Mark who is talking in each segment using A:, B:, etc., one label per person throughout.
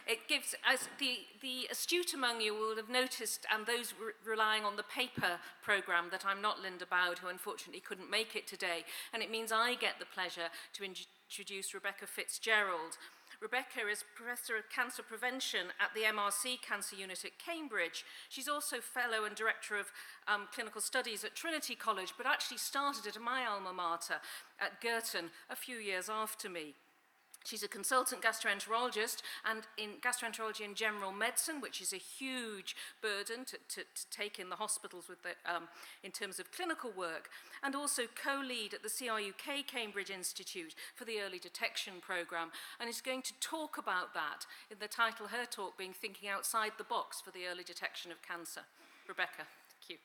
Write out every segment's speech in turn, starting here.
A: It gives, as the astute among you will have noticed, and those relying on the paper programme, that I'm not Linda Bowd, who unfortunately couldn't make it today, and it means I get the pleasure to introduce Rebecca Fitzgerald. Rebecca is Professor of Cancer Prevention at the MRC Cancer Unit at Cambridge. She's also Fellow and Director of Clinical Studies at Trinity College, but actually started at my alma mater at Girton a few years after me. She's a consultant gastroenterologist and in gastroenterology and general medicine, which is a huge burden to take in the hospitals with in terms of clinical work, and also co-lead at the CRUK Cambridge Institute for the Early Detection Programme, and is going to talk about that in the title of her talk being Thinking Outside the Box for the Early Detection of Cancer. Rebecca, thank you.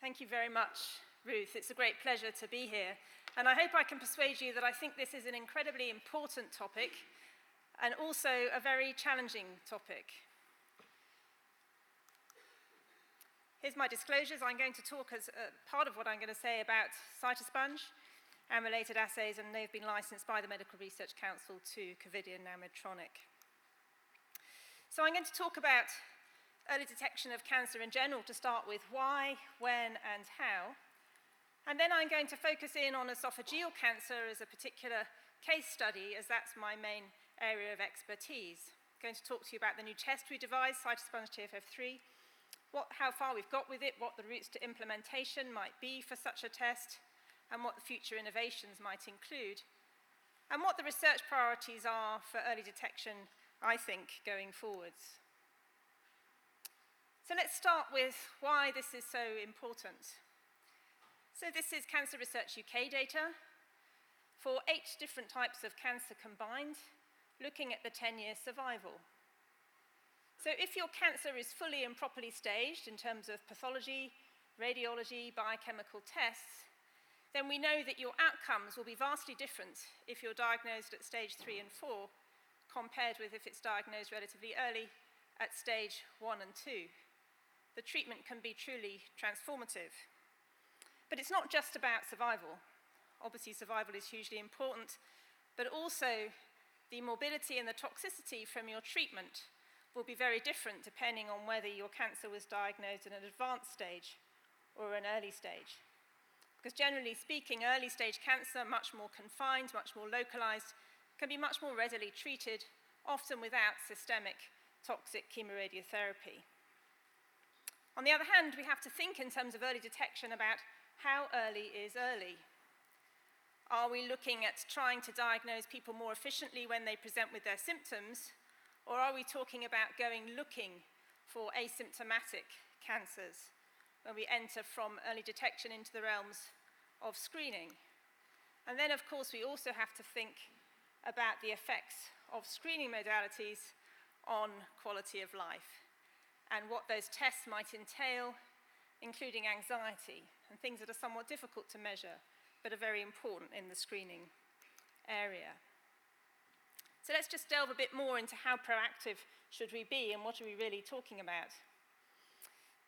B: Thank you very much, Ruth. It's a great pleasure to be here. And I hope I can persuade you that I think this is an incredibly important topic and also a very challenging topic. Here's my disclosures. I'm going to talk as part of what I'm going to say about cytosponge and related assays, and they've been licensed by the Medical Research Council to Covidien, now Medtronic. So I'm going to talk about early detection of cancer in general to start with, why, when, and how. And then I'm going to focus in on esophageal cancer as a particular case study, as that's my main area of expertise. I'm going to talk to you about the new test we devised, cytosponge TFF3, how far we've got with it, what the routes to implementation might be for such a test, and what the future innovations might include, and what the research priorities are for early detection, I think, going forwards. So let's start with why this is so important. So this is Cancer Research UK data for 8 different types of cancer combined, looking at the 10-year survival. So if your cancer is fully and properly staged in terms of pathology, radiology, biochemical tests, then we know that your outcomes will be vastly different if you're diagnosed at stage 3 and 4 compared with if it's diagnosed relatively early at stage 1 and 2. The treatment can be truly transformative. But it's not just about survival. Obviously, survival is hugely important, but also the morbidity and the toxicity from your treatment will be very different depending on whether your cancer was diagnosed in an advanced stage or an early stage. Because generally speaking, early stage cancer, much more confined, much more localized, can be much more readily treated, often without systemic toxic chemoradiotherapy. On the other hand, we have to think in terms of early detection about how early is early. Are we looking at trying to diagnose people more efficiently when they present with their symptoms, or are we talking about looking for asymptomatic cancers when we enter from early detection into the realms of screening? And then, of course, we also have to think about the effects of screening modalities on quality of life, and what those tests might entail, including anxiety, and things that are somewhat difficult to measure, but are very important in the screening area. So let's just delve a bit more into how proactive should we be, and what are we really talking about.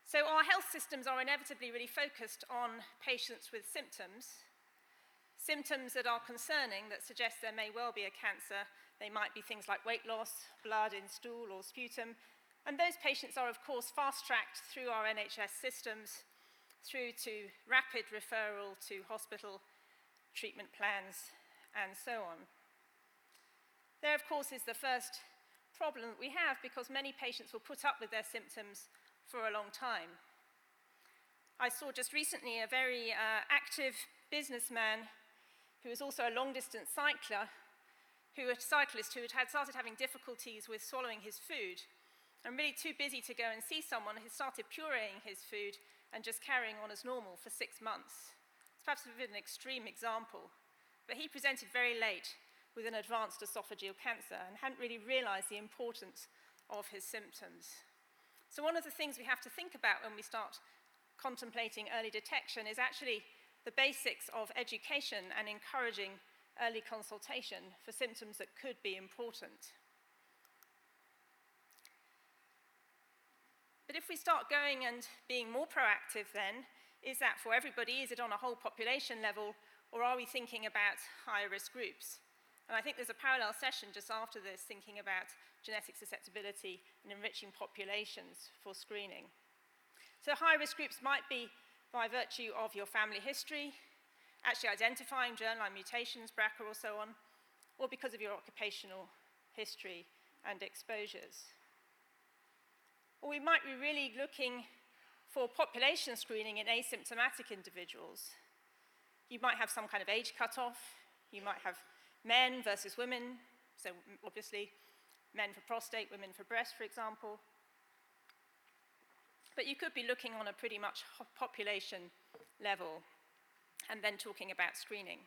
B: So our health systems are inevitably really focused on patients with symptoms that are concerning, that suggest there may well be a cancer. They might be things like weight loss, blood in stool or sputum, and those patients are, of course, fast-tracked through our NHS systems, through to rapid referral to hospital treatment plans, and so on. There, of course, is the first problem that we have, because many patients will put up with their symptoms for a long time. I saw just recently a very active businessman who was also a long-distance cyclist who had started having difficulties with swallowing his food, and really too busy to go and see someone, he started pureeing his food and just carrying on as normal for 6 months. It's perhaps a bit of an extreme example, but he presented very late with an advanced esophageal cancer and hadn't really realized the importance of his symptoms. So one of the things we have to think about when we start contemplating early detection is actually the basics of education and encouraging early consultation for symptoms that could be important. But if we start going and being more proactive then, Is that for everybody? Is it on a whole population level? Or are we thinking about higher risk groups? And I think there's a parallel session just after this thinking about genetic susceptibility and enriching populations for screening. So high risk groups might be by virtue of your family history, actually identifying germline mutations, BRCA or so on, or because of your occupational history and exposures. Or we might be really looking for population screening in asymptomatic individuals. You might have some kind of age cutoff. You might have men versus women, so obviously men for prostate, women for breast, for example. But you could be looking on a pretty much population level and then talking about screening.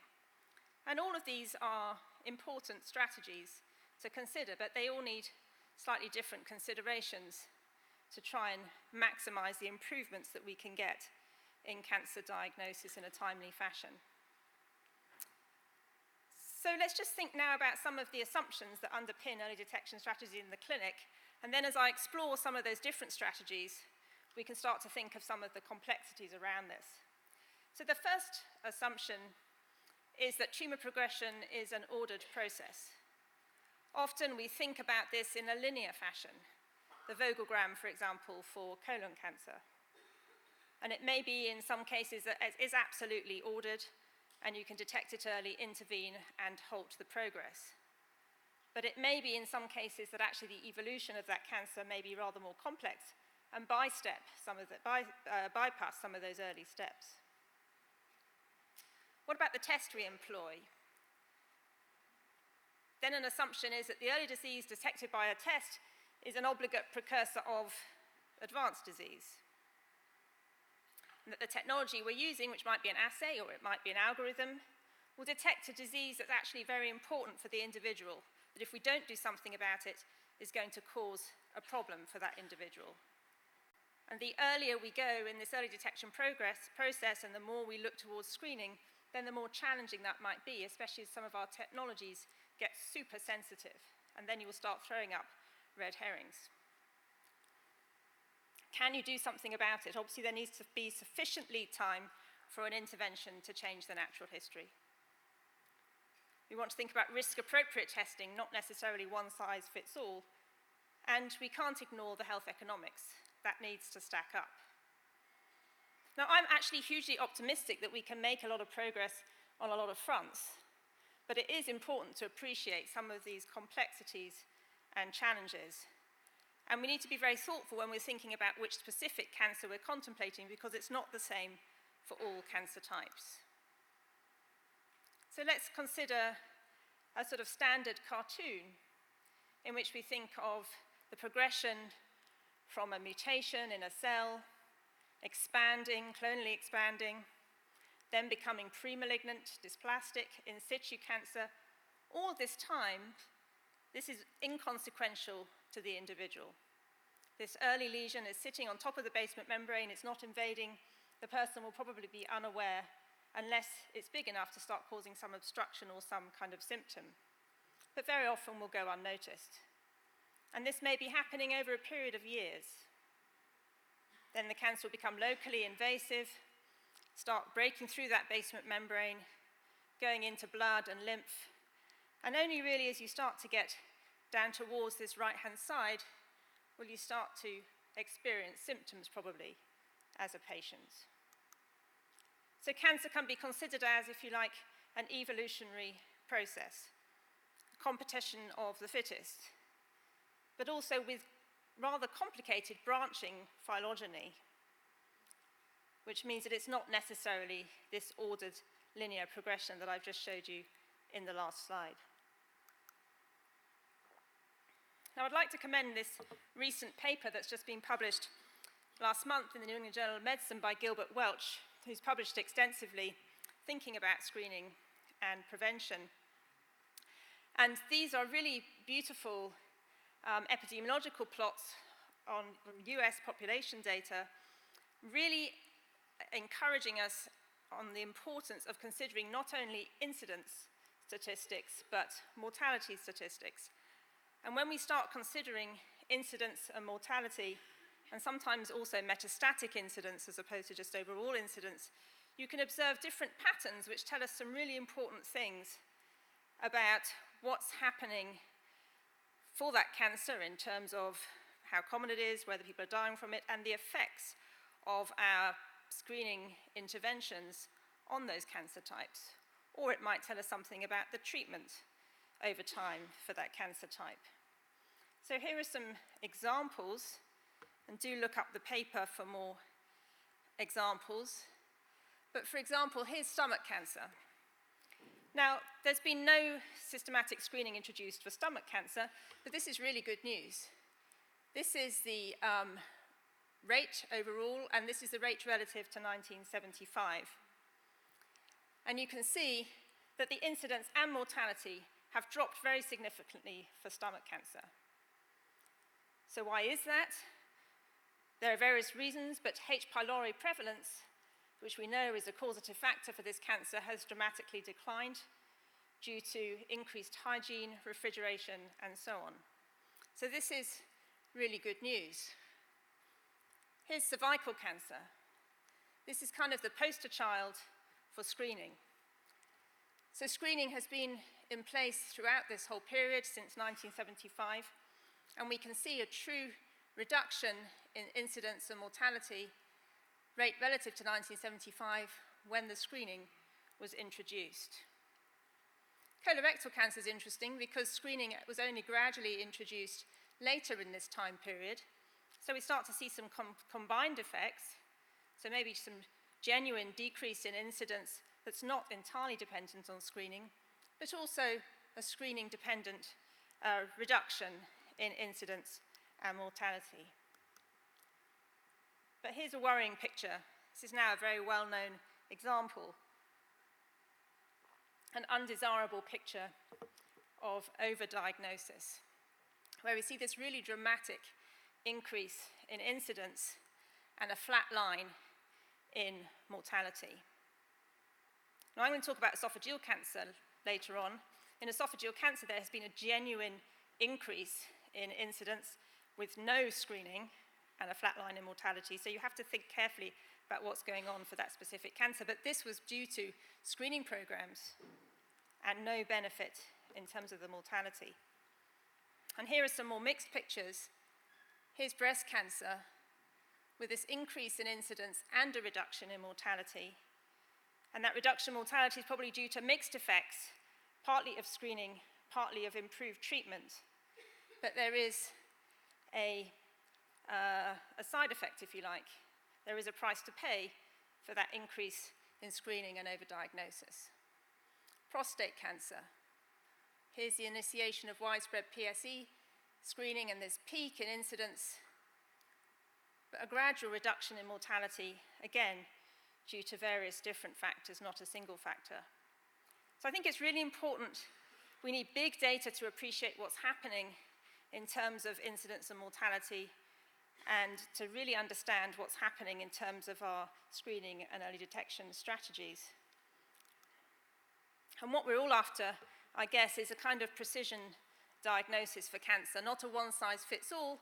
B: And all of these are important strategies to consider, but they all need slightly different considerations to try and maximize the improvements that we can get in cancer diagnosis in a timely fashion. So let's just think now about some of the assumptions that underpin early detection strategies in the clinic, and then as I explore some of those different strategies, we can start to think of some of the complexities around this. So the first assumption is that tumor progression is an ordered process. Often we think about this in a linear fashion. The Vogelgram, for example, for colon cancer. And it may be in some cases that it is absolutely ordered and you can detect it early, intervene, and halt the progress. But it may be in some cases that actually the evolution of that cancer may be rather more complex and bypass some of those early steps. What about the test we employ? Then an assumption is that the early disease detected by a test is an obligate precursor of advanced disease. And that the technology we're using, which might be an assay or it might be an algorithm, will detect a disease that's actually very important for the individual, that if we don't do something about it, is going to cause a problem for that individual. And the earlier we go in this early detection process and the more we look towards screening, then the more challenging that might be, especially as some of our technologies get super sensitive. And then you will start throwing up red herrings. Can you do something about it? Obviously, there needs to be sufficient lead time for an intervention to change the natural history. We want to think about risk-appropriate testing, not necessarily one size fits all. And we can't ignore the health economics. That needs to stack up. Now, I'm actually hugely optimistic that we can make a lot of progress on a lot of fronts. But it is important to appreciate some of these complexities and challenges. And we need to be very thoughtful when we're thinking about which specific cancer we're contemplating, because it's not the same for all cancer types. So let's consider a sort of standard cartoon in which we think of the progression from a mutation in a cell, expanding, clonally expanding, then becoming pre-malignant, dysplastic, in situ cancer. All this time, this is inconsequential to the individual. This early lesion is sitting on top of the basement membrane, it's not invading. The person will probably be unaware unless it's big enough to start causing some obstruction or some kind of symptom. But very often will go unnoticed. And this may be happening over a period of years. Then the cancer will become locally invasive, start breaking through that basement membrane, going into blood and lymph. And only really as you start to get down towards this right-hand side will you start to experience symptoms, probably, as a patient. So cancer can be considered as, if you like, an evolutionary process, a competition of the fittest, but also with rather complicated branching phylogeny, which means that it's not necessarily this ordered linear progression that I've just showed you in the last slide. Now, I'd like to commend this recent paper that's just been published last month in the New England Journal of Medicine by Gilbert Welch, who's published extensively thinking about screening and prevention. And these are really beautiful epidemiological plots on US population data, really encouraging us on the importance of considering not only incidence statistics, but mortality statistics. And when we start considering incidence and mortality and sometimes also metastatic incidence as opposed to just overall incidence, you can observe different patterns which tell us some really important things about what's happening for that cancer in terms of how common it is, whether people are dying from it, and the effects of our screening interventions on those cancer types. Or it might tell us something about the treatment over time for that cancer type. So here are some examples, and do look up the paper for more examples. But for example, here's stomach cancer. Now, there's been no systematic screening introduced for stomach cancer, but this is really good news. This is the rate overall, and this is the rate relative to 1975. And you can see that the incidence and mortality have dropped very significantly for stomach cancer. So why is that? There are various reasons, but H. pylori prevalence, which we know is a causative factor for this cancer, has dramatically declined due to increased hygiene, refrigeration, and so on. So this is really good news. Here's cervical cancer. This is kind of the poster child for screening. So screening has been in place throughout this whole period since 1975, and we can see a true reduction in incidence and mortality rate relative to 1975 when the screening was introduced. Colorectal cancer is interesting because screening was only gradually introduced later in this time period. So we start to see some combined effects, so maybe some genuine decrease in incidence that's not entirely dependent on screening, but also a screening-dependent reduction in incidence and mortality. But here's a worrying picture. This is now a very well-known example, an undesirable picture of overdiagnosis, where we see this really dramatic increase in incidence and a flat line in mortality. Now, I'm going to talk about esophageal cancer later on. In esophageal cancer, there has been a genuine increase in incidence with no screening and a flat line in mortality. So you have to think carefully about what's going on for that specific cancer. But this was due to screening programs and no benefit in terms of the mortality. And here are some more mixed pictures. Here's breast cancer with this increase in incidence and a reduction in mortality. And that reduction in mortality is probably due to mixed effects, partly of screening, partly of improved treatment. But there is a side effect, if you like. There is a price to pay for that increase in screening and overdiagnosis. Prostate cancer. Here's the initiation of widespread PSE screening and this peak in incidence, but a gradual reduction in mortality, again, due to various different factors, not a single factor. So I think it's really important. We need big data to appreciate what's happening in terms of incidence and mortality, and to really understand what's happening in terms of our screening and early detection strategies. And what we're all after, I guess, is a kind of precision diagnosis for cancer, not a one-size-fits-all,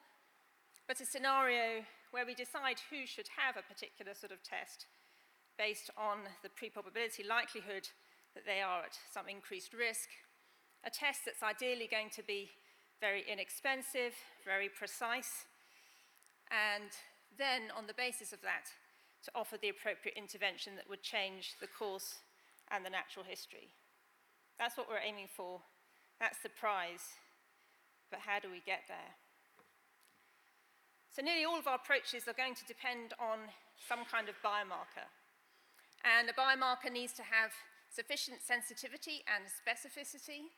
B: but a scenario where we decide who should have a particular sort of test based on the pre-probability likelihood that they are at some increased risk, a test that's ideally going to be very inexpensive, very precise, and then on the basis of that, to offer the appropriate intervention that would change the course and the natural history. That's what we're aiming for. That's the prize. But how do we get there? So nearly all of our approaches are going to depend on some kind of biomarker. And a biomarker needs to have sufficient sensitivity and specificity.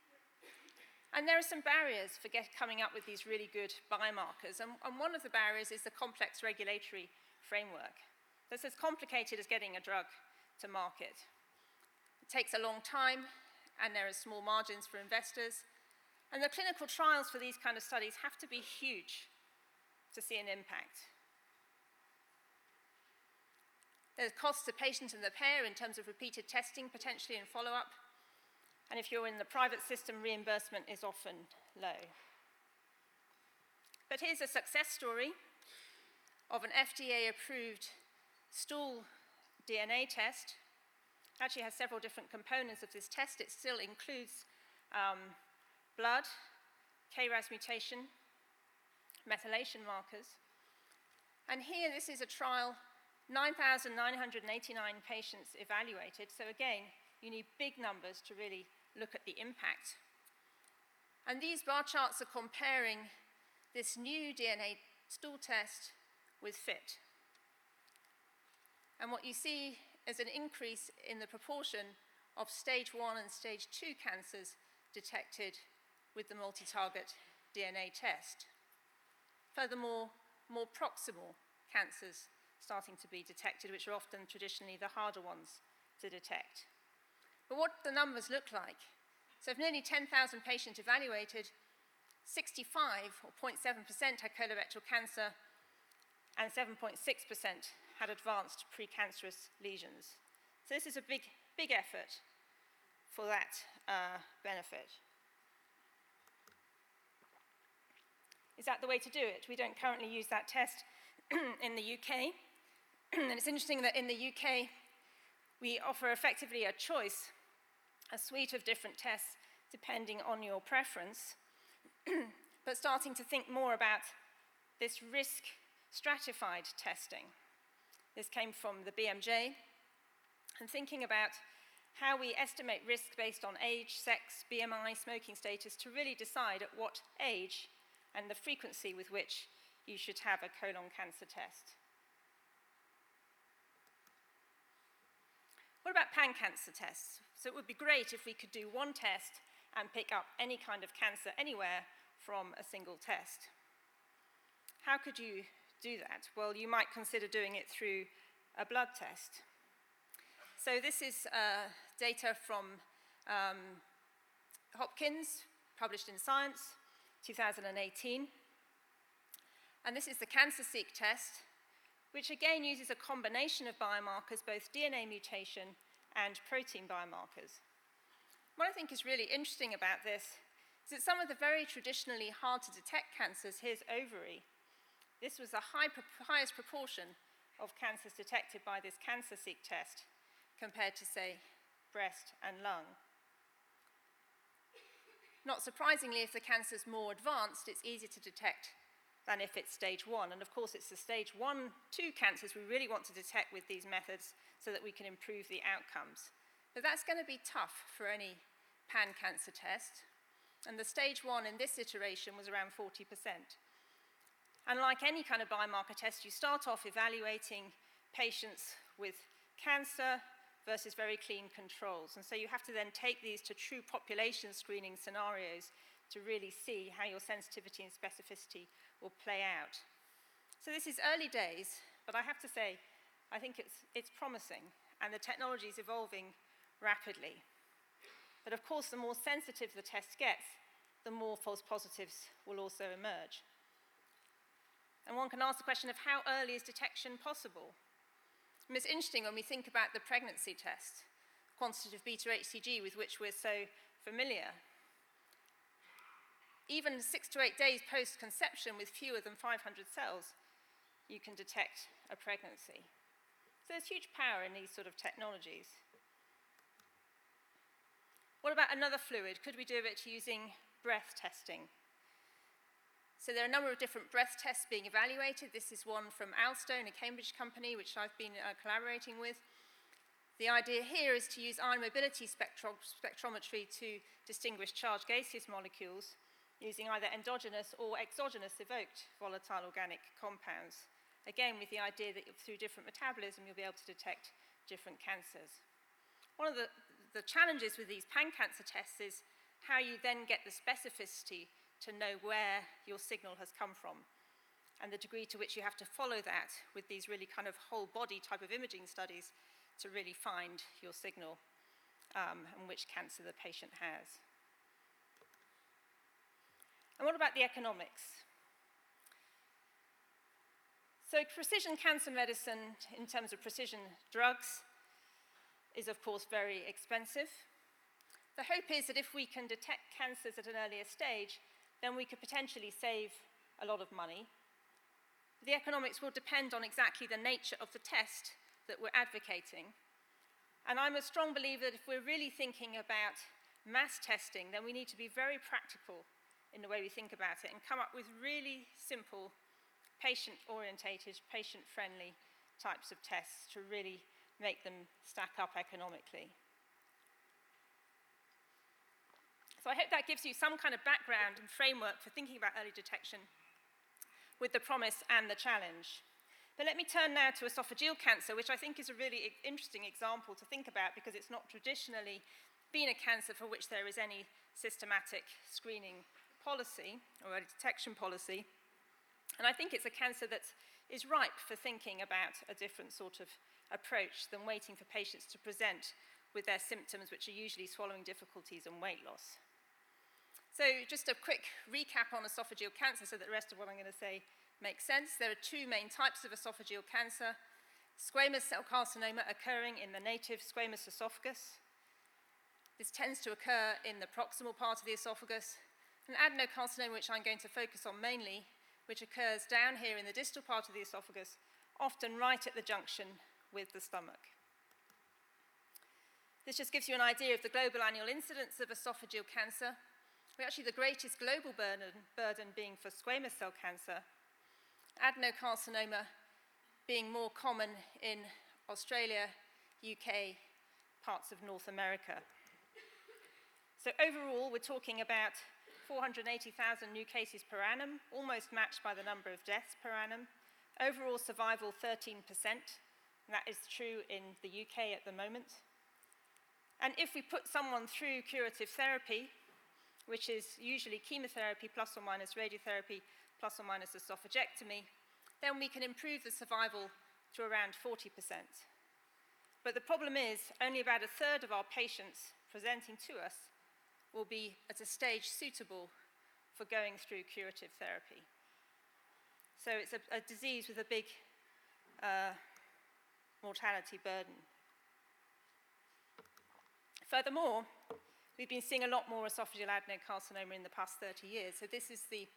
B: And there are some barriers for coming up with these really good biomarkers. And one of the barriers is the complex regulatory framework. That's as complicated as getting a drug to market. It takes a long time, and there are small margins for investors. And the clinical trials for these kind of studies have to be huge to see an impact. There's costs to patients and the payer in terms of repeated testing, potentially, and follow-up. And if you're in the private system, reimbursement is often low. But here's a success story. of an FDA-approved stool DNA test. It actually has several different components of this test. It still includes blood, KRAS mutation, methylation markers. And here, this is a trial, 9,989 patients evaluated. So again, you need big numbers to really look at the impact. And these bar charts are comparing this new DNA stool test with FIT. And what you see is an increase in the proportion of stage 1 and stage 2 cancers detected with the multi-target DNA test. Furthermore, more proximal cancers starting to be detected, which are often traditionally the harder ones to detect. But what do the numbers look like? So of nearly 10,000 patients evaluated, 65, or 0.7%, had colorectal cancer, and 7.6% had advanced precancerous lesions. So this is a big effort for that benefit. Is that the way to do it? We don't currently use that test in the UK. And it's interesting that in the UK, we offer effectively a choice, a suite of different tests depending on your preference, but starting to think more about this risk stratified testing. This came from the BMJ, and thinking about how we estimate risk based on age, sex, BMI, smoking status, to really decide at what age and the frequency with which you should have a colon cancer test. What about pan-cancer tests? So it would be great if we could do one test and pick up any kind of cancer anywhere from a single test. How could you do that? Well, you might consider doing it through a blood test. So this is data from Hopkins, published in Science, 2018. And this is the CancerSeq test, which again uses a combination of biomarkers, both DNA mutation and protein biomarkers. What I think is really interesting about this is that some of the very traditionally hard to detect cancers, here's ovary. This was the highest proportion of cancers detected by this CancerSeq test compared to, say, breast and lung. Not surprisingly, if the cancer is more advanced, it's easier to detect than if it's stage 1. And of course, it's the stage 1, 2 cancers we really want to detect with these methods so that we can improve the outcomes. But that's going to be tough for any pan-cancer test. And the stage 1 in this iteration was around 40%. And like any kind of biomarker test, you start off evaluating patients with cancer versus very clean controls. And so you have to then take these to true population screening scenarios to really see how your sensitivity and specificity will play out. So this is early days, but I have to say, I think it's promising, and the technology is evolving rapidly. But of course, the more sensitive the test gets, the more false positives will also emerge. And one can ask the question of how early is detection possible? And it's interesting when we think about the pregnancy test, quantitative beta-HCG, with which we're so familiar. Even 6 to 8 days post-conception with fewer than 500 cells, you can detect a pregnancy. So there's huge power in these sort of technologies. What about another fluid? Could we do it using breath testing? So there are a number of different breath tests being evaluated. This is one from Alstone, a Cambridge company, which I've been collaborating with. The idea here is to use ion mobility spectrometry to distinguish charged gaseous molecules using either endogenous or exogenous evoked volatile organic compounds. Again, with the idea that through different metabolism, you'll be able to detect different cancers. One of the challenges with these pan-cancer tests is how you then get the specificity to know where your signal has come from, and the degree to which you have to follow that with these really kind of whole body type of imaging studies to really find your signal and which cancer the patient has. And what about the economics? So precision cancer medicine, in terms of precision drugs, is of course very expensive. The hope is that if we can detect cancers at an earlier stage, then we could potentially save a lot of money. The economics will depend on exactly the nature of the test that we're advocating. And I'm a strong believer that if we're really thinking about mass testing, then we need to be very practical in the way we think about it and come up with really simple, patient-orientated, patient-friendly types of tests to really make them stack up economically. So I hope that gives you some kind of background and framework for thinking about early detection with the promise and the challenge. But let me turn now to esophageal cancer, which I think is a really interesting example to think about because it's not traditionally been a cancer for which there is any systematic screening policy or early detection policy. And I think it's a cancer that is ripe for thinking about a different sort of approach than waiting for patients to present with their symptoms, which are usually swallowing difficulties and weight loss. So just a quick recap on esophageal cancer so that the rest of what I'm going to say makes sense. There are two main types of esophageal cancer: squamous cell carcinoma occurring in the native squamous esophagus. This tends to occur in the proximal part of the esophagus. And adenocarcinoma, which I'm going to focus on mainly, which occurs down here in the distal part of the esophagus, often right at the junction with the stomach. This just gives you an idea of the global annual incidence of esophageal cancer. We're actually the greatest global burden being for squamous cell cancer, adenocarcinoma being more common in Australia, UK, parts of North America. So overall, we're talking about 480,000 new cases per annum, almost matched by the number of deaths per annum. Overall survival, 13%. And that is true in the UK at the moment. And if we put someone through curative therapy, which is usually chemotherapy plus or minus radiotherapy plus or minus esophagectomy, then we can improve the survival to around 40%. But the problem is only about a third of our patients presenting to us will be at a stage suitable for going through curative therapy. So it's a disease with a big mortality burden. Furthermore, we've been seeing a lot more esophageal adenocarcinoma in the past 30 years. So this is the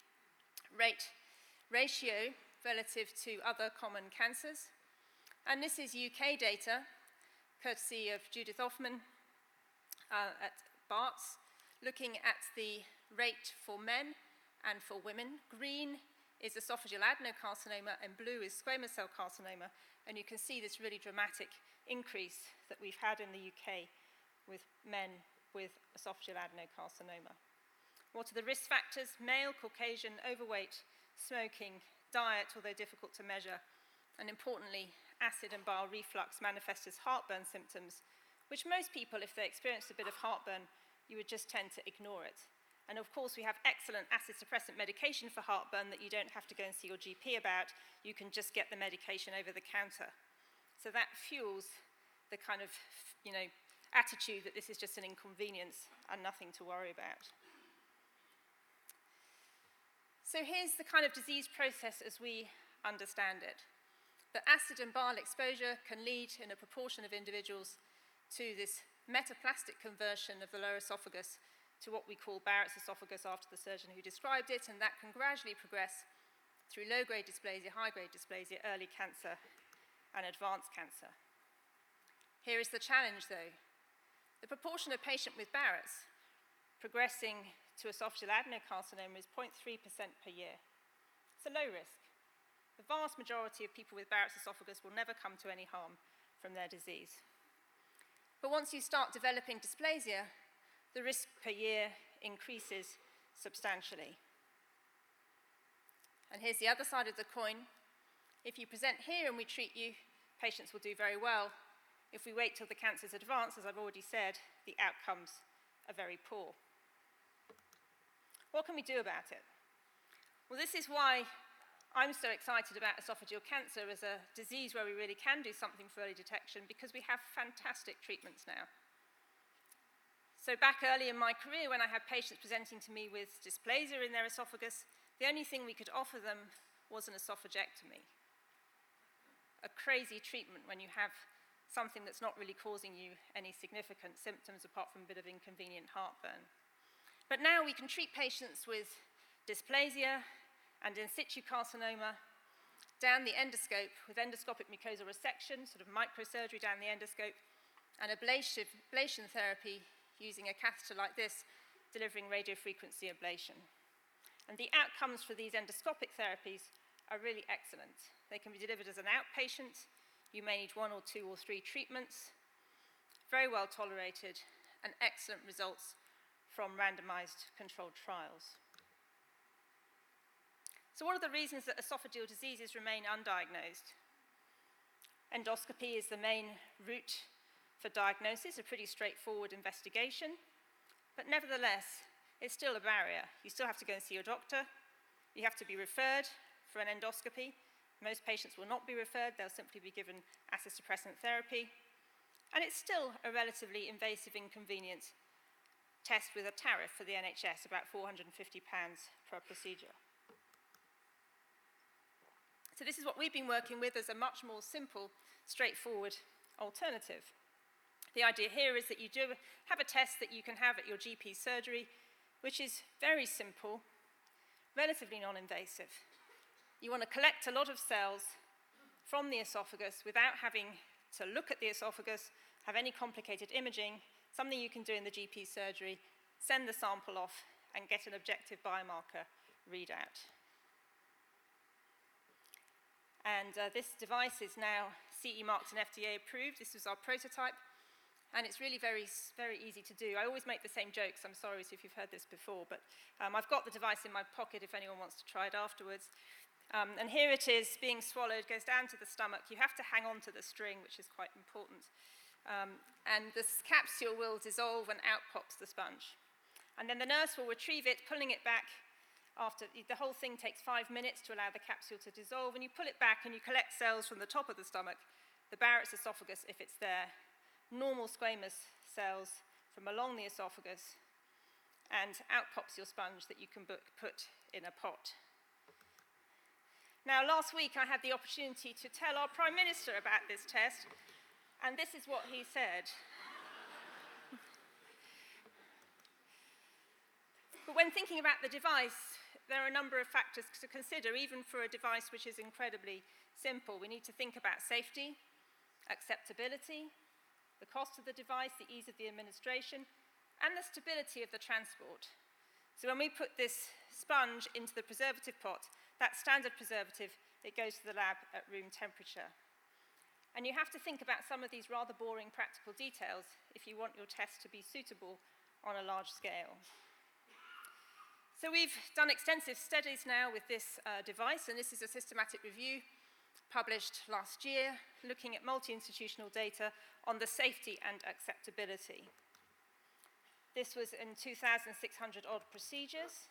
B: ratio relative to other common cancers. And this is UK data, courtesy of Judith Hoffman at Barts, looking at the rate for men and for women. Green is esophageal adenocarcinoma and blue is squamous cell carcinoma. And you can see this really dramatic increase that we've had in the UK with men with esophageal adenocarcinoma. What are the risk factors? Male, Caucasian, overweight, smoking, diet, although difficult to measure, and importantly, acid and bile reflux manifest as heartburn symptoms, which most people, if they experience a bit of heartburn, you would just tend to ignore it. And of course, we have excellent acid suppressant medication for heartburn that you don't have to go and see your GP about. You can just get the medication over the counter. So that fuels the kind of, attitude that this is just an inconvenience and nothing to worry about. So here's the kind of disease process as we understand it. The acid and bile exposure can lead in a proportion of individuals to this metaplastic conversion of the lower esophagus to what we call Barrett's esophagus after the surgeon who described it, and that can gradually progress through low-grade dysplasia, high-grade dysplasia, early cancer, and advanced cancer. Here is the challenge, though. The proportion of patient with Barrett's progressing to esophageal adenocarcinoma is 0.3% per year. It's a low risk. The vast majority of people with Barrett's esophagus will never come to any harm from their disease. But once you start developing dysplasia, the risk per year increases substantially. And here's the other side of the coin. If you present here and we treat you, patients will do very well. If we wait till the cancer's advanced, as I've already said, the outcomes are very poor. What can we do about it? Well, this is why I'm so excited about esophageal cancer as a disease where we really can do something for early detection, because we have fantastic treatments now. So back early in my career, when I had patients presenting to me with dysplasia in their esophagus, the only thing we could offer them was an esophagectomy. A crazy treatment when you have something that's not really causing you any significant symptoms apart from a bit of inconvenient heartburn. But now we can treat patients with dysplasia and in situ carcinoma down the endoscope with endoscopic mucosal resection, sort of microsurgery down the endoscope, and ablation therapy using a catheter like this, delivering radiofrequency ablation. And the outcomes for these endoscopic therapies are really excellent. They can be delivered as an outpatient. You may need 1 or 2 or 3 treatments. Very well tolerated, and excellent results from randomized controlled trials. So what are the reasons that esophageal diseases remain undiagnosed? Endoscopy is the main route for diagnosis, a pretty straightforward investigation, but nevertheless, it's still a barrier. You still have to go and see your doctor. You have to be referred for an endoscopy. Most patients will not be referred. They'll simply be given acid suppressant therapy. And it's still a relatively invasive, inconvenient test with a tariff for the NHS, about £450 per procedure. So this is what we've been working with as a much more simple, straightforward alternative. The idea here is that you do have a test that you can have at your GP surgery, which is very simple, relatively non-invasive. You want to collect a lot of cells from the esophagus without having to look at the esophagus, have any complicated imaging, something you can do in the GP surgery, send the sample off, and get an objective biomarker readout. And this device is now CE marked and FDA approved. This was our prototype, and it's really very, very easy to do. I always make the same jokes. I'm sorry if you've heard this before, but I've got the device in my pocket if anyone wants to try it afterwards. And here it is being swallowed, goes down to the stomach. You have to hang on to the string, which is quite important. And this capsule will dissolve and out pops the sponge. And then the nurse will retrieve it, pulling it back. After the whole thing takes 5 minutes to allow the capsule to dissolve, and you pull it back and you collect cells from the top of the stomach, the Barrett's esophagus if it's there, normal squamous cells from along the esophagus, and out pops your sponge that you can put in a pot. Now, last week I had the opportunity to tell our Prime Minister about this test, and this is what he said. But when thinking about the device, there are a number of factors to consider, even for a device which is incredibly simple. We need to think about safety, acceptability, the cost of the device, the ease of the administration, and the stability of the transport. So when we put this sponge into the preservative pot, that standard preservative, it goes to the lab at room temperature. And you have to think about some of these rather boring practical details if you want your test to be suitable on a large scale. So we've done extensive studies now with this device, and this is a systematic review published last year looking at multi-institutional data on the safety and acceptability. This was in 2,600 odd procedures.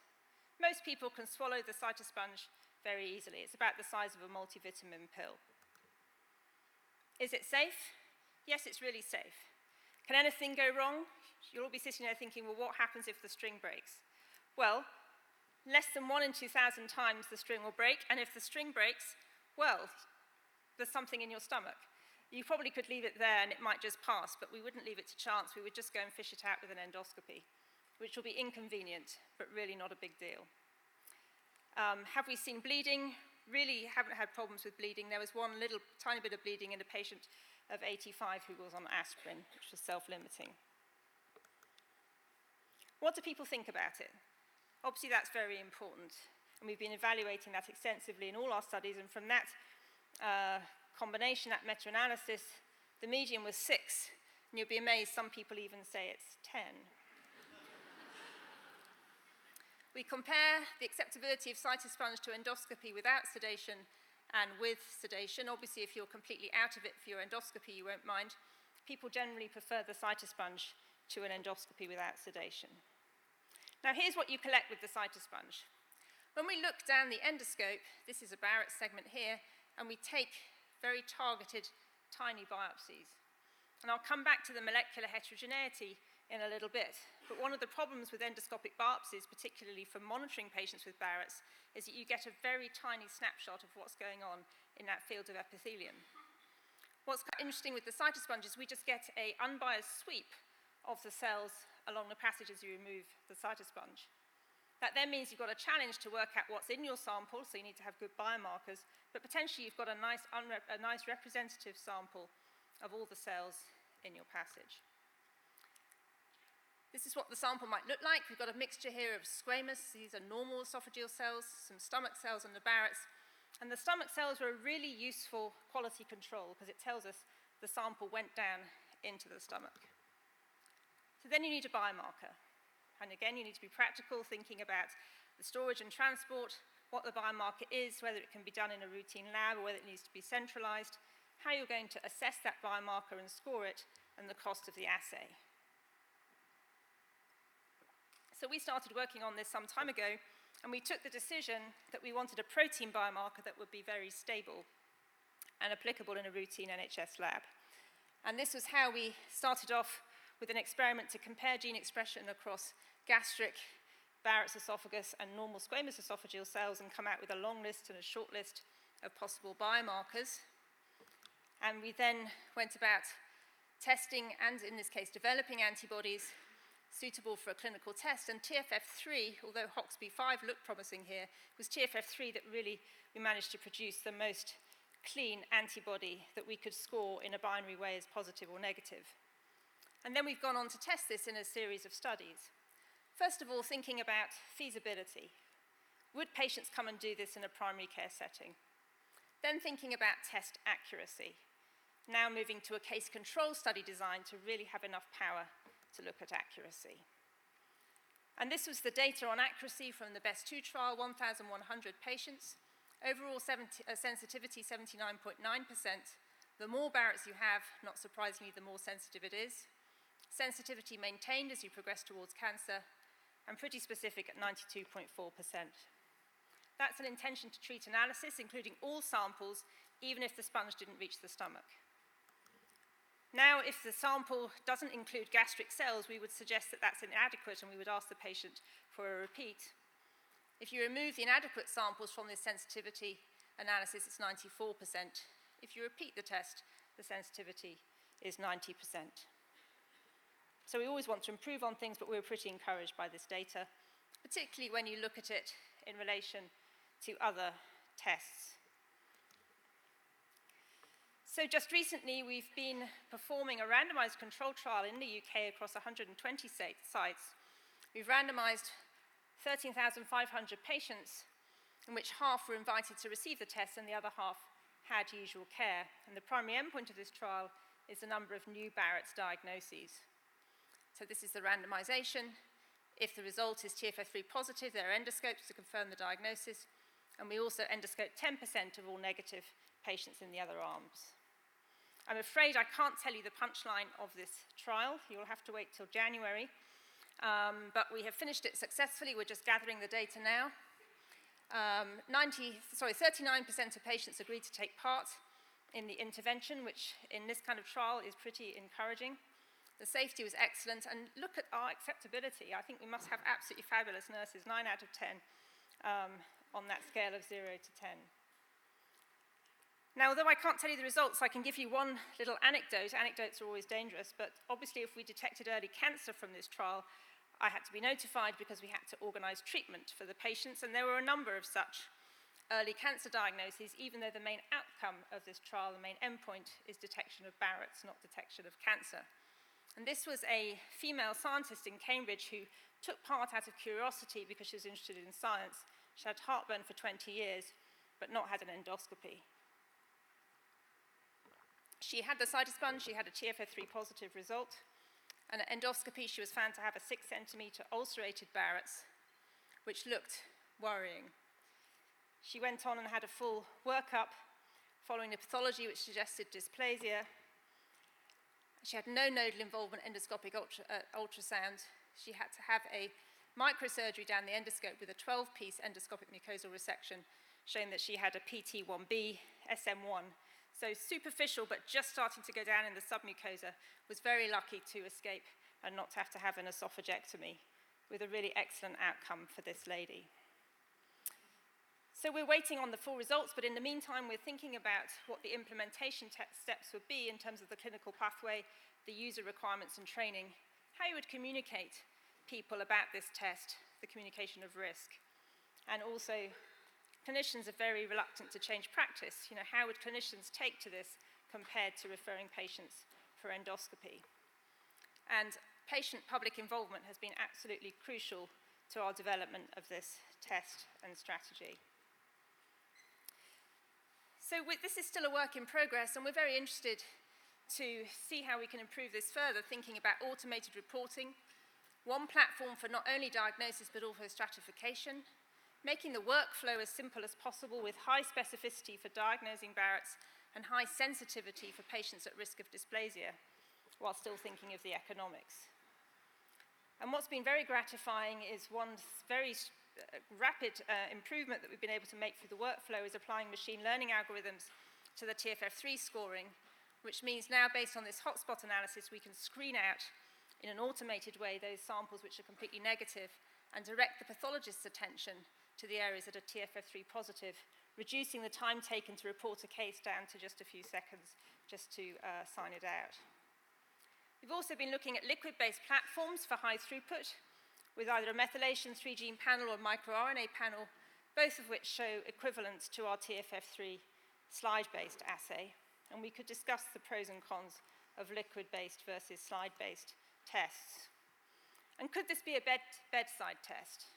B: Most people can swallow the cytosponge very easily. It's about the size of a multivitamin pill. Is it safe? Yes, it's really safe. Can anything go wrong? You'll all be sitting there thinking, well, what happens if the string breaks? Well, less than 1 in 2,000 times the string will break, and if the string breaks, well, there's something in your stomach. You probably could leave it there and it might just pass, but we wouldn't leave it to chance. We would just go and fish it out with an endoscopy, which will be inconvenient, but really not a big deal. Have we seen bleeding? Really haven't had problems with bleeding. There was one little tiny bit of bleeding in a patient of 85 who was on aspirin, which was self-limiting. What do people think about it? Obviously, that's very important, and we've been evaluating that extensively in all our studies, and from that combination, that meta-analysis, the median was 6, and you'll be amazed some people even say it's 10. We compare the acceptability of cytosponge to endoscopy without sedation and with sedation. Obviously, if you're completely out of it for your endoscopy, you won't mind. People generally prefer the cytosponge to an endoscopy without sedation. Now, here's what you collect with the cytosponge. When we look down the endoscope, this is a Barrett segment here, and we take very targeted, tiny biopsies. And I'll come back to the molecular heterogeneity in a little bit. But one of the problems with endoscopic biopsies, particularly for monitoring patients with Barrett's, is that you get a very tiny snapshot of what's going on in that field of epithelium. What's quite interesting with the cytosponge is we just get an unbiased sweep of the cells along the passage as you remove the cytosponge. That then means you've got a challenge to work out what's in your sample, so you need to have good biomarkers, but potentially you've got a nice representative sample of all the cells in your passage. This is what the sample might look like. We've got a mixture here of squamous, these are normal esophageal cells, some stomach cells and the Barrett's. And the stomach cells are a really useful quality control because it tells us the sample went down into the stomach. So then you need a biomarker. And again, you need to be practical, thinking about the storage and transport, what the biomarker is, whether it can be done in a routine lab or whether it needs to be centralized, how you're going to assess that biomarker and score it, and the cost of the assay. So we started working on this some time ago, and we took the decision that we wanted a protein biomarker that would be very stable and applicable in a routine NHS lab. And this was how we started off with an experiment to compare gene expression across gastric, Barrett's esophagus, and normal squamous esophageal cells and come out with a long list and a short list of possible biomarkers. And we then went about testing and, in this case, developing antibodies suitable for a clinical test. And TFF3, although HOXB5 looked promising here, was TFF3 that really we managed to produce the most clean antibody that we could score in a binary way as positive or negative. And then we've gone on to test this in a series of studies. First of all, thinking about feasibility. Would patients come and do this in a primary care setting? Then thinking about test accuracy. Now moving to a case control study design to really have enough power to look at accuracy. And this was the data on accuracy from the BEST2 trial, 1,100 patients. Overall sensitivity, 79.9%. The more Barrett's you have, not surprisingly, the more sensitive it is. Sensitivity maintained as you progress towards cancer, and pretty specific at 92.4%. That's an intention to treat analysis, including all samples, even if the sponge didn't reach the stomach. Now, if the sample doesn't include gastric cells, we would suggest that that's inadequate and we would ask the patient for a repeat. If you remove the inadequate samples from this sensitivity analysis, it's 94%. If you repeat the test, the sensitivity is 90%. So we always want to improve on things, but we're pretty encouraged by this data, particularly when you look at it in relation to other tests. So just recently, we've been performing a randomized control trial in the UK across 120 sites. We've randomized 13,500 patients, in which half were invited to receive the test and the other half had usual care. And the primary endpoint of this trial is the number of new Barrett's diagnoses. So this is the randomization. If the result is TFF3 positive, there are endoscopes to confirm the diagnosis, and we also endoscope 10% of all negative patients in the other arms. I'm afraid I can't tell you the punchline of this trial. You'll have to wait till January, but we have finished it successfully. We're just gathering the data now. 39% of patients agreed to take part in the intervention, which in this kind of trial is pretty encouraging. The safety was excellent, and look at our acceptability. I think we must have absolutely fabulous nurses, 9 out of 10 on that scale of 0 to 10. Now, although I can't tell you the results, I can give you one little anecdote. Anecdotes are always dangerous, but obviously if we detected early cancer from this trial, I had to be notified because we had to organize treatment for the patients, and there were a number of such early cancer diagnoses, even though the main outcome of this trial, the main endpoint, is detection of Barrett's, not detection of cancer. And this was a female scientist in Cambridge who took part out of curiosity because she was interested in science. She had heartburn for 20 years, but not had an endoscopy. She had the cytosponge, she had a TFF3 positive result, and at endoscopy she was found to have a 6 centimeter ulcerated Barrett's, which looked worrying. She went on and had a full workup following a pathology which suggested dysplasia. She had no nodal involvement endoscopic ultrasound. She had to have a microsurgery down the endoscope with a 12-piece endoscopic mucosal resection, showing that she had a PT1B, SM1. So superficial, but just starting to go down in the submucosa, was very lucky to escape and not to have an esophagectomy, with a really excellent outcome for this lady. So we're waiting on the full results, but in the meantime, we're thinking about what the implementation steps would be in terms of the clinical pathway, the user requirements and training, how you would communicate people about this test, the communication of risk. And also, clinicians are very reluctant to change practice. How would clinicians take to this compared to referring patients for endoscopy? And patient public involvement has been absolutely crucial to our development of this test and strategy. So this is still a work in progress, and we're very interested to see how we can improve this further, thinking about automated reporting, one platform for not only diagnosis but also stratification, making the workflow as simple as possible with high specificity for diagnosing Barrett's and high sensitivity for patients at risk of dysplasia, while still thinking of the economics. And what's been very gratifying is one very rapid improvement that we've been able to make through the workflow is applying machine learning algorithms to the TFF3 scoring, which means now, based on this hotspot analysis, we can screen out in an automated way those samples which are completely negative and direct the pathologist's attention to the areas that are TFF3 positive, reducing the time taken to report a case down to just a few seconds just to sign it out. We've also been looking at liquid-based platforms for high throughput, with either a methylation 3-gene panel or microRNA panel, both of which show equivalence to our TFF3 slide-based assay. And we could discuss the pros and cons of liquid-based versus slide-based tests. And could this be a bedside test?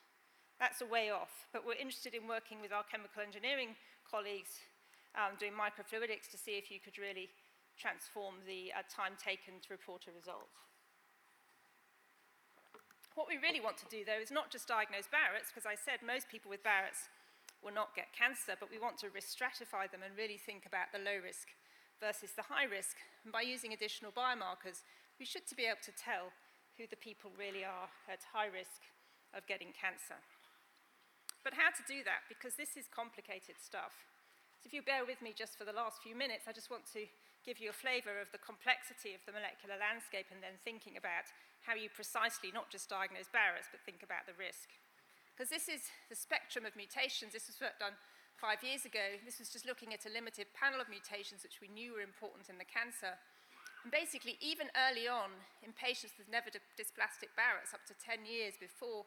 B: That's a way off, but we're interested in working with our chemical engineering colleagues doing microfluidics to see if you could really transform the time taken to report a result. What we really want to do, though, is not just diagnose Barrett's, because I said most people with Barrett's will not get cancer, but we want to risk stratify them and really think about the low risk versus the high risk. And by using additional biomarkers, we should be able to tell who the people really are at high risk of getting cancer. But how to do that? Because this is complicated stuff. So if you bear with me just for the last few minutes, I just want to give you a flavor of the complexity of the molecular landscape and then thinking about how you precisely not just diagnose Barrett's, but think about the risk. Because this is the spectrum of mutations. This was work done 5 years ago. This was just looking at a limited panel of mutations which we knew were important in the cancer. And basically, even early on, in patients with never dysplastic Barrett's, up to 10 years before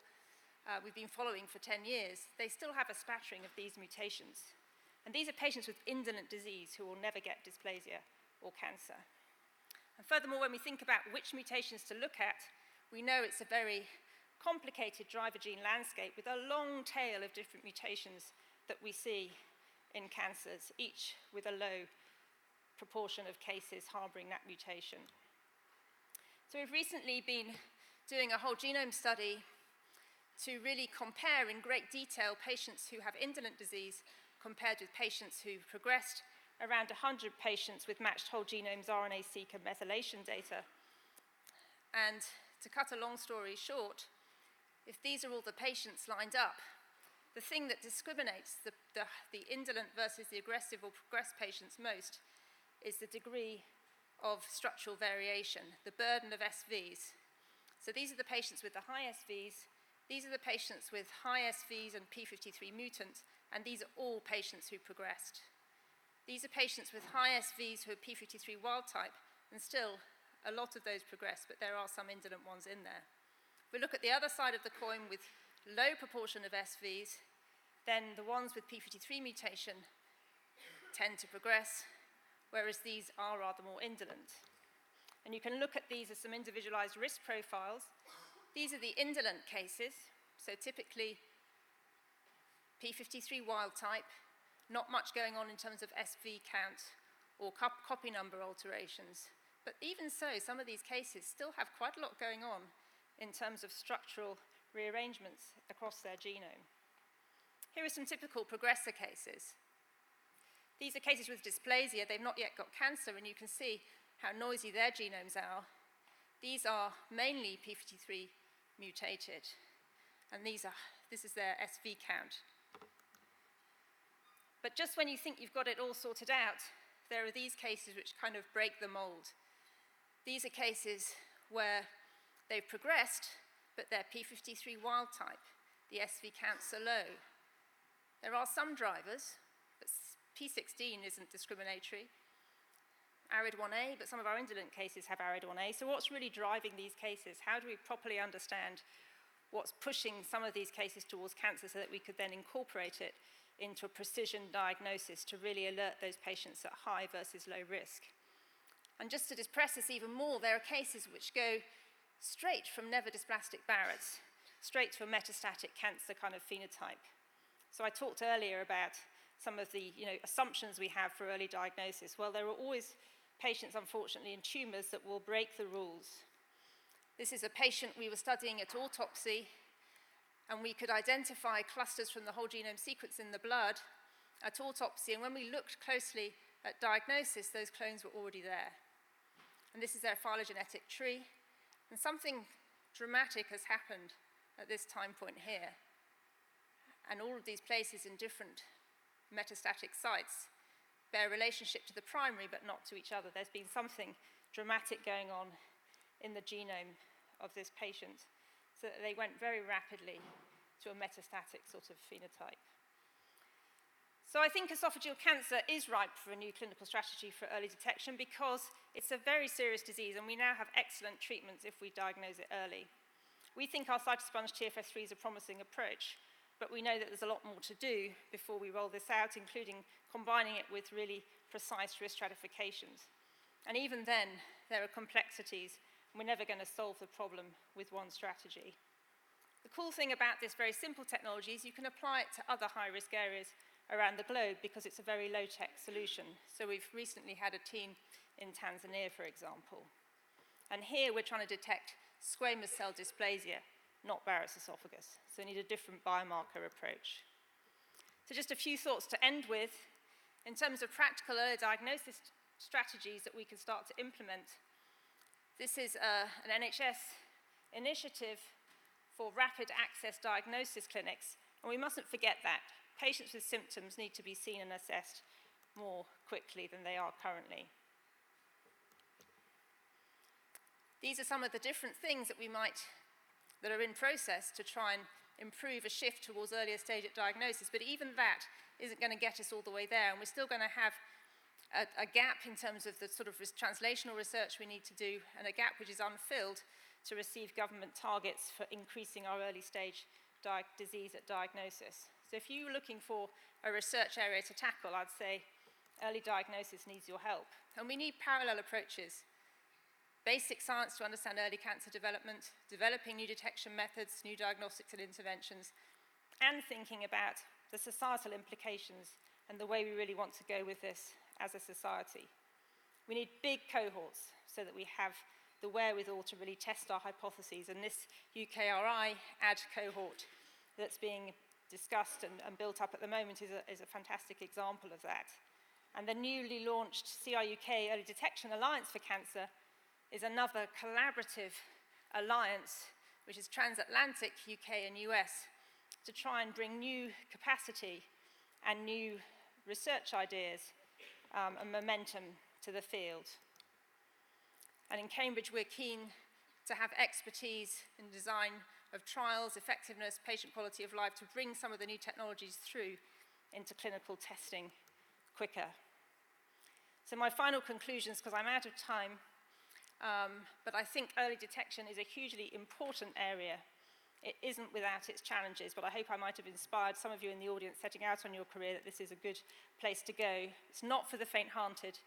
B: we've been following for 10 years, they still have a spattering of these mutations. And these are patients with indolent disease who will never get dysplasia or cancer. And furthermore, when we think about which mutations to look at, we know it's a very complicated driver gene landscape with a long tail of different mutations that we see in cancers, each with a low proportion of cases harboring that mutation. So we've recently been doing a whole genome study to really compare in great detail patients who have indolent disease compared with patients who've progressed, around 100 patients with matched whole genomes, RNA-seq and methylation data. And to cut a long story short, if these are all the patients lined up, the thing that discriminates the indolent versus the aggressive or progressed patients most is the degree of structural variation, the burden of SVs. So these are the patients with the high SVs, these are the patients with high SVs and P53 mutant, and these are all patients who progressed. These are patients with high SVs who are P53 wild type, and still a lot of those progress, but there are some indolent ones in there. If we look at the other side of the coin with low proportion of SVs, then the ones with P53 mutation tend to progress, whereas these are rather more indolent. And you can look at these as some individualized risk profiles. These are the indolent cases, so typically P53 wild type, not much going on in terms of SV count or copy number alterations. But even so, some of these cases still have quite a lot going on in terms of structural rearrangements across their genome. Here are some typical progressor cases. These are cases with dysplasia. They've not yet got cancer, and you can see how noisy their genomes are. These are mainly P53 mutated, and this is their SV count. But just when you think you've got it all sorted out, there are these cases which kind of break the mold. These are cases where they've progressed, but they're P53 wild type. The SV counts are low. There are some drivers, but P16 isn't discriminatory. ARID1A, but some of our indolent cases have ARID1A. So what's really driving these cases? How do we properly understand what's pushing some of these cases towards cancer so that we could then incorporate it into a precision diagnosis to really alert those patients at high versus low risk. And just to depress this even more, there are cases which go straight from never-dysplastic Barrett's, straight to a metastatic cancer kind of phenotype. So I talked earlier about some of the assumptions we have for early diagnosis. Well, there are always patients, unfortunately, in tumours that will break the rules. This is a patient we were studying at autopsy, and we could identify clusters from the whole genome sequence in the blood at autopsy, and when we looked closely at diagnosis, those clones were already there. And this is their phylogenetic tree, and something dramatic has happened at this time point here. And all of these places in different metastatic sites bear relationship to the primary, but not to each other. There's been something dramatic going on in the genome of this patient, so that they went very rapidly to a metastatic sort of phenotype. So I think esophageal cancer is ripe for a new clinical strategy for early detection because it's a very serious disease, and we now have excellent treatments if we diagnose it early. We think our cytosponge TFS3 is a promising approach, but we know that there's a lot more to do before we roll this out, including combining it with really precise risk stratifications. And even then, there are complexities. We're never going to solve the problem with one strategy. The cool thing about this very simple technology is you can apply it to other high-risk areas around the globe because it's a very low-tech solution. So we've recently had a team in Tanzania, for example. And here we're trying to detect squamous cell dysplasia, not Barrett's esophagus. So we need a different biomarker approach. So just a few thoughts to end with. In terms of practical early diagnosis strategies that we can start to implement, this is an NHS initiative for rapid access diagnosis clinics, and we mustn't forget that. Patients with symptoms need to be seen and assessed more quickly than they are currently. These are some of the different things that that are in process to try and improve a shift towards earlier stage at diagnosis, but even that isn't going to get us all the way there, and we're still going to have a gap in terms of the sort of translational research we need to do, and a gap which is unfilled to receive government targets for increasing our early stage disease at diagnosis. So if you're looking for a research area to tackle, I'd say early diagnosis needs your help. And we need parallel approaches. Basic science to understand early cancer development, developing new detection methods, new diagnostics and interventions, and thinking about the societal implications and the way we really want to go with this as a society. We need big cohorts so that we have the wherewithal to really test our hypotheses, and this UKRI AD cohort that's being discussed and built up at the moment is a fantastic example of that. And the newly launched CRUK Early Detection Alliance for Cancer is another collaborative alliance which is transatlantic, UK and US, to try and bring new capacity and new research ideas and momentum to the field. And in Cambridge, we're keen to have expertise in design of trials, effectiveness, patient quality of life, to bring some of the new technologies through into clinical testing quicker. So my final conclusions, because I'm out of time, but I think early detection is a hugely important area. It isn't without its challenges, but I hope I might have inspired some of you in the audience setting out on your career that this is a good place to go. It's not for the faint-hearted.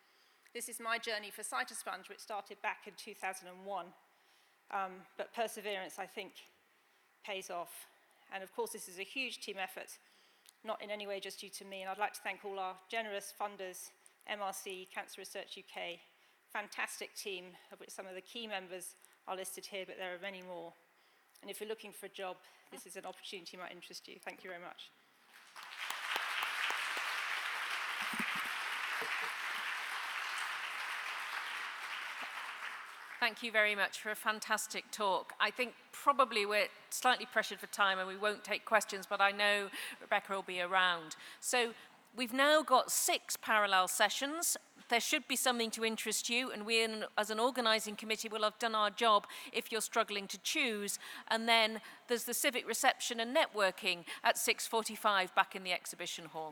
B: This is my journey for Cytosponge, which started back in 2001. But perseverance, I think, pays off. And of course, this is a huge team effort, not in any way just due to me. And I'd like to thank all our generous funders, MRC, Cancer Research UK, fantastic team, of which some of the key members are listed here, but there are many more. And if you're looking for a job, this is an opportunity that might interest you. Thank you very much.
A: Thank you very much for a fantastic talk. I think probably we're slightly pressured for time and we won't take questions, but I know Rebecca will be around. So we've now got 6 parallel sessions. There should be something to interest you, and we as an organising committee will have done our job if you're struggling to choose. And then there's the civic reception and networking at 6:45 back in the exhibition hall.